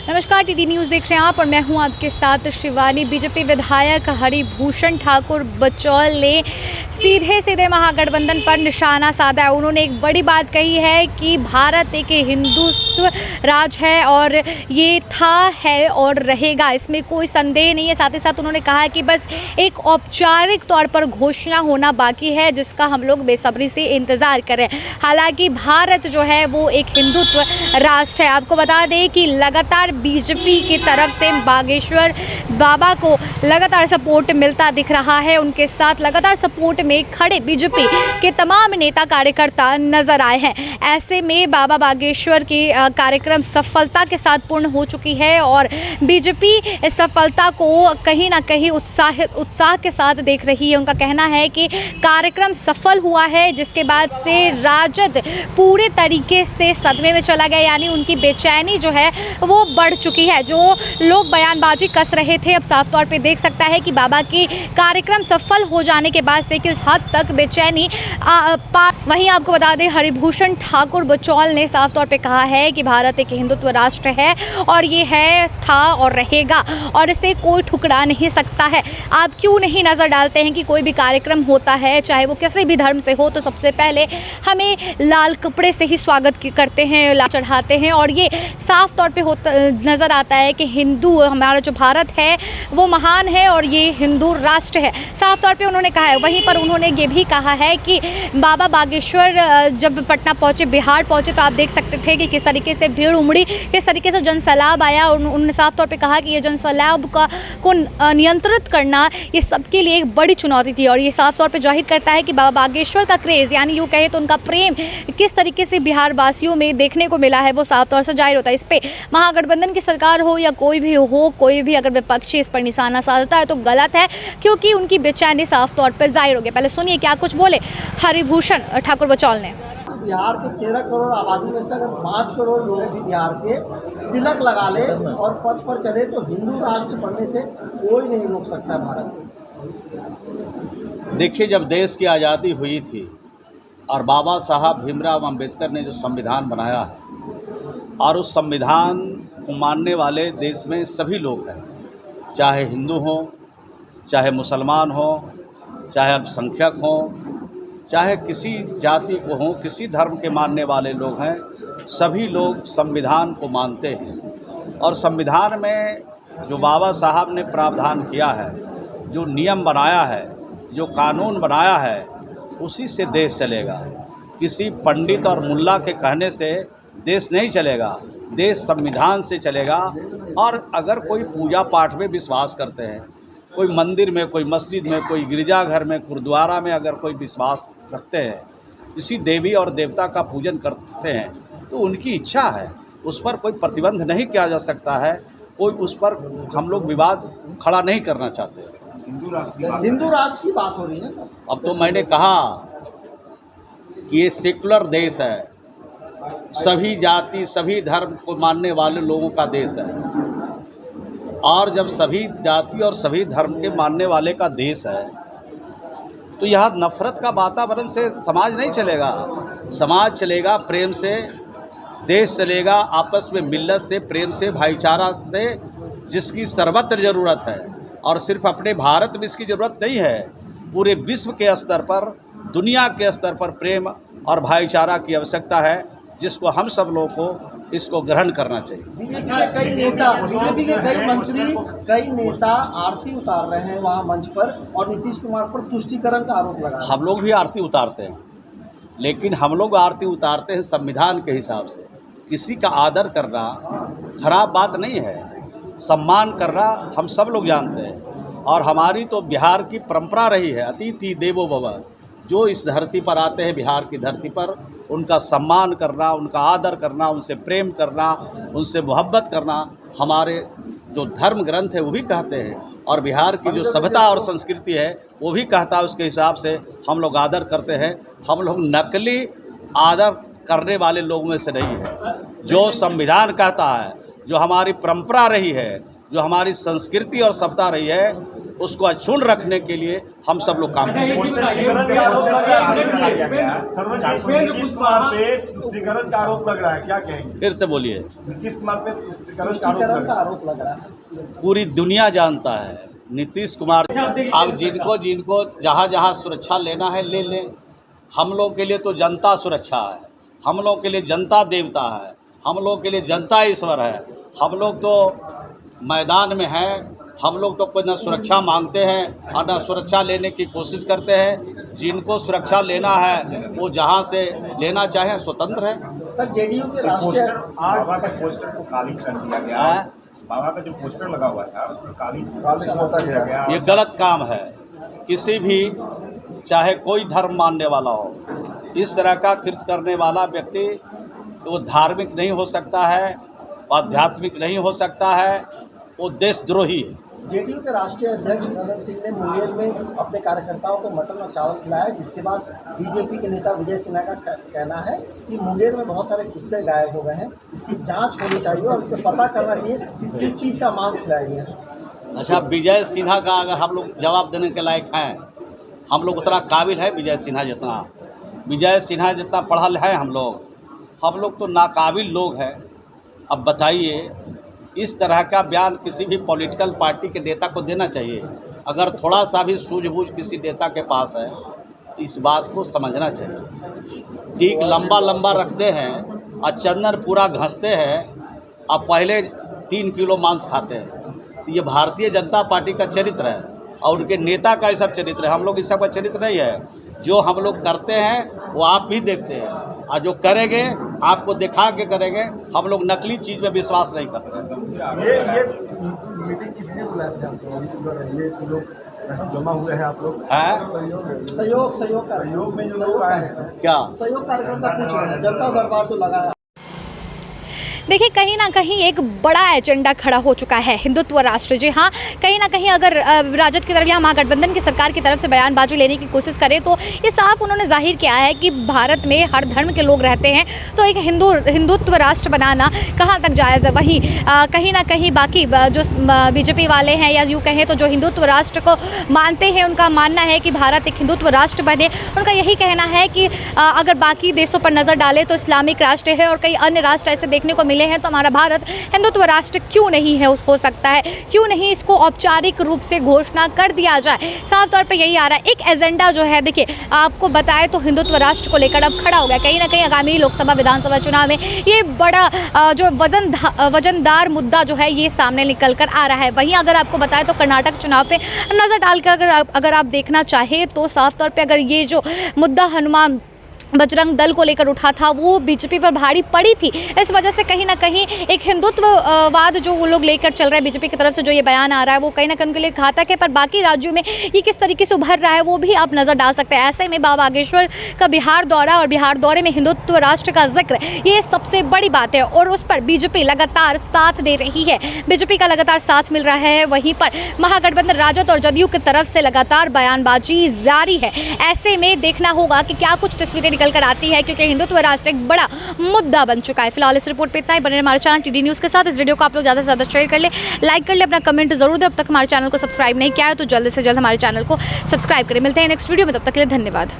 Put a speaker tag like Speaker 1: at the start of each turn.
Speaker 1: नमस्कार, TD news देख रहे हैं आप और मैं हूं आपके साथ शिवानी। बीजेपी विधायक हरिभूषण ठाकुर बचौल ने सीधे महागठबंधन पर निशाना साधा है। उन्होंने एक बड़ी बात कही है कि भारत एक हिंदुत्व राज है और ये था, है और रहेगा, इसमें कोई संदेह नहीं है। साथ ही साथ उन्होंने कहा कि बस एक औपचारिक तौर पर घोषणा होना बाकी है, जिसका हम लोग बेसब्री से इंतज़ार कर रहे हैं। हालांकि भारत जो है वो एक हिंदुत्व राष्ट्र है। आपको बता दें कि लगातार बीजेपी की तरफ से बागेश्वर बाबा को लगातार सपोर्ट मिलता दिख रहा है। उनके साथ लगातार सपोर्ट में खड़े बीजेपी के तमाम नेता कार्यकर्ता नजर आए हैं। ऐसे में बाबा बागेश्वर की कार्यक्रम सफलता के साथ पूर्ण हो चुकी है और बीजेपी इस सफलता को कहीं ना कहीं उत्साह के साथ देख रही है। उनका कहना है कि कार्यक्रम सफल हुआ है, जिसके बाद से राजद पूरे तरीके से सदमे में चला गया, यानी उनकी बेचैनी जो है वो बढ़ चुकी है। जो लोग बयानबाजी कस रहे थे, अब साफ तौर पे देख सकता है कि बाबा की कार्यक्रम सफल हो जाने के बाद से किस हद तक बेचैनी वहीं आपको बता दें, हरिभूषण ठाकुर बचौल ने साफ तौर पे कहा है कि भारत एक हिंदुत्व राष्ट्र है और ये है, था और रहेगा और इसे कोई ठुकरा नहीं सकता है। आप क्यों नहीं नज़र डालते हैं कि कोई भी कार्यक्रम होता है, चाहे वो किसी भी धर्म से हो, तो सबसे पहले हमें लाल कपड़े से ही स्वागत करते हैं, लाल चढ़ाते हैं और ये साफ तौर पे होता नज़र आता है कि हिंदू, हमारा जो भारत है वो महान है और ये हिंदू राष्ट्र है, साफ तौर पे उन्होंने कहा है। वहीं पर उन्होंने ये भी कहा है कि बाबा बागेश्वर जब पटना पहुँचे, बिहार पहुँचे, तो आप देख सकते थे कि किस तरीके से भीड़ उमड़ी, किस तरीके से जनसैलाब आया। उन्होंने साफ तौर पे कहा कि ये जनसैलाब को नियंत्रित करना ये सबके लिए एक बड़ी चुनौती थी और ये साफ तौर पे जाहिर करता है कि बाबा बागेश्वर का क्रेज़, यानी यूँ कहे तो उनका प्रेम किस तरीके से बिहार वासियों में देखने को मिला है, वो साफ तौर से जाहिर होता है। इस पे महागठबंधन की सरकार हो या कोई भी अगर विपक्षी इस पर निशाना साधता है तो गलत है, क्योंकि उनकी बेचैनी साफ तौर पर जाहिर हो गई। पहले सुनिए क्या कुछ बोले हरिभूषण ठाकुर बचौल ने।
Speaker 2: बिहार के 13 करोड़ आबादी में से अगर 5 करोड़ लोग भी बिहार के तिलक लगा ले और पथ पर चले तो हिंदू राष्ट्र बनने से कोई नहीं रोक सकता भारत को।
Speaker 3: देखिए, जब देश की आज़ादी हुई थी और बाबा साहब भीमराव अंबेडकर ने जो संविधान बनाया है और उस संविधान को मानने वाले देश में सभी लोग हैं, चाहे हिंदू हों, चाहे मुसलमान हों, चाहे अल्पसंख्यक हों, चाहे किसी जाति को हों, किसी धर्म के मानने वाले लोग हैं, सभी लोग संविधान को मानते हैं। और संविधान में जो बाबा साहब ने प्रावधान किया है, जो नियम बनाया है, जो कानून बनाया है, उसी से देश चलेगा। किसी पंडित और मुल्ला के कहने से देश नहीं चलेगा, देश संविधान से चलेगा। और अगर कोई पूजा पाठ में विश्वास करते हैं, कोई मंदिर में, कोई मस्जिद में, कोई गिरजाघर में, गुरुद्वारा में अगर कोई विश्वास रखते हैं, किसी देवी और देवता का पूजन करते हैं, तो उनकी इच्छा है, उस पर कोई प्रतिबंध नहीं किया जा सकता है। कोई उस पर हम लोग विवाद खड़ा नहीं करना चाहते।
Speaker 2: हिंदू राष्ट्र की बात हो रही है।
Speaker 3: अब तो मैंने कहा कि ये सेकुलर देश है, सभी जाति सभी धर्म को मानने वाले लोगों का देश है। और जब सभी जाति और सभी धर्म के मानने वाले का देश है, तो यहाँ नफरत का वातावरण से समाज नहीं चलेगा। समाज चलेगा प्रेम से, देश चलेगा आपस में मिल्लत से, प्रेम से, भाईचारा से, जिसकी सर्वत्र ज़रूरत है। और सिर्फ अपने भारत में इसकी ज़रूरत नहीं है, पूरे विश्व के स्तर पर, दुनिया के स्तर पर प्रेम और भाईचारा की आवश्यकता है, जिसको हम सब लोगों को इसको ग्रहण करना चाहिए।
Speaker 2: बीजेपी के कई नेता, बीजेपी के कई मंत्री, कई नेता आरती उतार रहे हैं वहाँ मंच पर और नीतीश कुमार पर तुष्टीकरण का आरोप लगा।
Speaker 3: हम लोग भी आरती उतारते हैं, लेकिन हम लोग आरती उतारते हैं संविधान के हिसाब से। किसी का आदर करना खराब बात नहीं है, सम्मान करना हम सब लोग जानते हैं। और हमारी तो बिहार की परंपरा रही है, अतिथि देवो भव। जो इस धरती पर आते हैं, बिहार की धरती पर, उनका सम्मान करना, उनका आदर करना, उनसे प्रेम करना, उनसे मोहब्बत करना, हमारे जो धर्म ग्रंथ है वो भी कहते हैं। और बिहार की जो सभ्यता और संस्कृति है वो भी कहता है, उसके हिसाब से हम लोग आदर करते हैं। हम लोग नकली आदर करने वाले लोगों में से नहीं है। जो संविधान कहता है, जो हमारी परंपरा रही है, जो हमारी संस्कृति और सभ्यता रही है, उसको अक्षुण्ण रखने के लिए हम सब लोग काम करें।
Speaker 4: तुष्टिकरण का आरोप लग रहा है, क्या कहेंगे?
Speaker 3: फिर से बोलिए।
Speaker 4: नीतीश कुमार पे तुष्टिकरण
Speaker 2: तुष्टिकरण का आरोप लग रहा है।
Speaker 3: पूरी दुनिया जानता है नीतीश कुमार। अब जिनको जहाँ जहाँ सुरक्षा लेना है ले लें। हम लोग के लिए तो जनता सुरक्षा है, हम लोग के लिए जनता देवता है, हम लोग के लिए जनता ईश्वर है। हम लोग तो मैदान में हैं, हम लोग तो कोई न सुरक्षा मांगते हैं और न सुरक्षा लेने की कोशिश करते हैं। जिनको सुरक्षा लेना है वो जहाँ से लेना चाहें स्वतंत्र है।
Speaker 2: सर जेडीयू के राष्ट्रीय
Speaker 4: बाबा का पोस्टर को काली कर दिया गया है। बाबा का जो पोस्टर लगा हुआ था उसको काली होता गया।
Speaker 3: ये गलत काम है। किसी भी चाहे कोई धर्म मानने वाला हो, इस तरह का कृत्य करने वाला व्यक्ति वो धार्मिक नहीं हो सकता है, आध्यात्मिक नहीं हो सकता है, वो देशद्रोही है।
Speaker 2: जेडीयू के राष्ट्रीय अध्यक्ष नंदन सिंह ने मुंगेर में अपने कार्यकर्ताओं को मटन और चावल खिलाया, जिसके बाद बीजेपी के नेता विजय सिन्हा का कहना है कि मुंगेर में बहुत सारे कुत्ते गायब हो गए हैं, इसकी जांच होनी चाहिए और इसको पता करना चाहिए कि किस चीज़ का मांस खिलाया गया है।
Speaker 3: अच्छा, विजय सिन्हा का अगर हम लोग जवाब देने के लायक हैं, हम लोग उतना काबिल है विजय सिन्हा जितना पढ़ल है हम लोग तो नाकाबिल लोग हैं। अब बताइए, इस तरह का बयान किसी भी पॉलिटिकल पार्टी के नेता को देना चाहिए। अगर थोड़ा सा भी सूझबूझ किसी नेता के पास है, इस बात को समझना चाहिए। टीक लंबा लंबा रखते हैं और चंदन पूरा घसते हैं और पहले 3 किलो मांस खाते हैं। तो ये भारतीय जनता पार्टी का चरित्र है और उनके नेता का ये सब चरित्र है। हम लोग इस सब का चरित्र नहीं है। जो हम लोग करते हैं वो आप भी देखते हैं और जो करेंगे आपको दिखा के करेंगे। हम लोग नकली चीज़ में विश्वास नहीं करते।
Speaker 4: ये मीटिंग किस लिए बुलाया था आपको? ये लोग जमा हुए हैं, आप लोग सहयोग में जो लोग आए हैं,
Speaker 3: क्या
Speaker 2: सहयोग कार्यकर्ता पूछ रहे हैं, जनता दरबार तो लगा है।
Speaker 1: देखिए, कहीं ना कहीं एक बड़ा एजेंडा खड़ा हो चुका है हिंदुत्व राष्ट्र। जी हाँ, कहीं ना कहीं अगर राजद की तरफ या महागठबंधन की सरकार की तरफ से बयानबाजी लेने की कोशिश करें तो ये साफ उन्होंने जाहिर किया है कि भारत में हर धर्म के लोग रहते हैं, तो एक हिंदुत्व राष्ट्र बनाना कहाँ तक जायज़ है। वहीं कहीं ना कहीं बाकी जो बीजेपी वाले हैं या यूँ कहें तो जो हिंदुत्व राष्ट्र को मानते हैं, उनका मानना है कि भारत एक हिंदुत्व राष्ट्र बने। उनका यही कहना है कि अगर बाकी देशों पर नज़र डालें तो इस्लामिक राष्ट्र है और कई अन्य राष्ट्र ऐसे देखने को मिले हैं, तो हमारा भारत हिंदुत्व राष्ट्र क्यों नहीं है, हो सकता है क्यों नहीं इसको औपचारिक रूप से घोषणा कर दिया जाए। साफ तौर पे यही आ रहा है। एक एजेंडा जो है, देखिए आपको बताएं तो हिंदुत्व राष्ट्र को लेकर अब खड़ा हो गया। कहीं ना कहीं आगामी लोकसभा विधानसभा चुनाव में ये बड़ा जो वजनदार मुद्दा जो है ये सामने निकल कर आ रहा है। वहीं अगर आपको बताएं तो कर्नाटक चुनाव पे नज़र डालकर अगर आप देखना चाहें तो साफ तौर पर अगर ये जो मुद्दा हनुमान बजरंग दल को लेकर उठा था वो बीजेपी पर भारी पड़ी थी। इस वजह से कहीं ना कहीं एक हिंदुत्ववाद जो वो लोग लेकर चल रहे हैं बीजेपी की तरफ से, जो ये बयान आ रहा है वो कहीं ना कहीं उनके लिए घातक है। पर बाकी राज्यों में ये किस तरीके से उभर रहा है वो भी आप नज़र डाल सकते हैं। ऐसे में बाबा बागेश्वर का बिहार दौरा और बिहार दौरे में हिंदुत्व राष्ट्र का जिक्र, ये सबसे बड़ी बात है और उस पर बीजेपी लगातार साथ दे रही है। बीजेपी का लगातार साथ मिल रहा है। वहीं पर महागठबंधन राजद और जदयू की तरफ से लगातार बयानबाजी जारी है। ऐसे में देखना होगा कि क्या कुछ तस्वीरें निकल कर आती है, क्योंकि हिंदुत्व राष्ट्र एक बड़ा मुद्दा बन चुका है। फिलहाल इस रिपोर्ट पे इतना ही। बने हमारे चैनल टीडी न्यूज़ के साथ। इस वीडियो को आप लोग ज़्यादा से ज़्यादा शेयर कर ले, लाइक कर ले, अपना कमेंट जरूर दे। अब तक हमारे चैनल को सब्सक्राइब नहीं किया है तो जल्द से जल्द हमारे चैनल को सब्सक्राइब करें। मिलते हैं नेक्स्ट वीडियो में, तब तक के लिए धन्यवाद।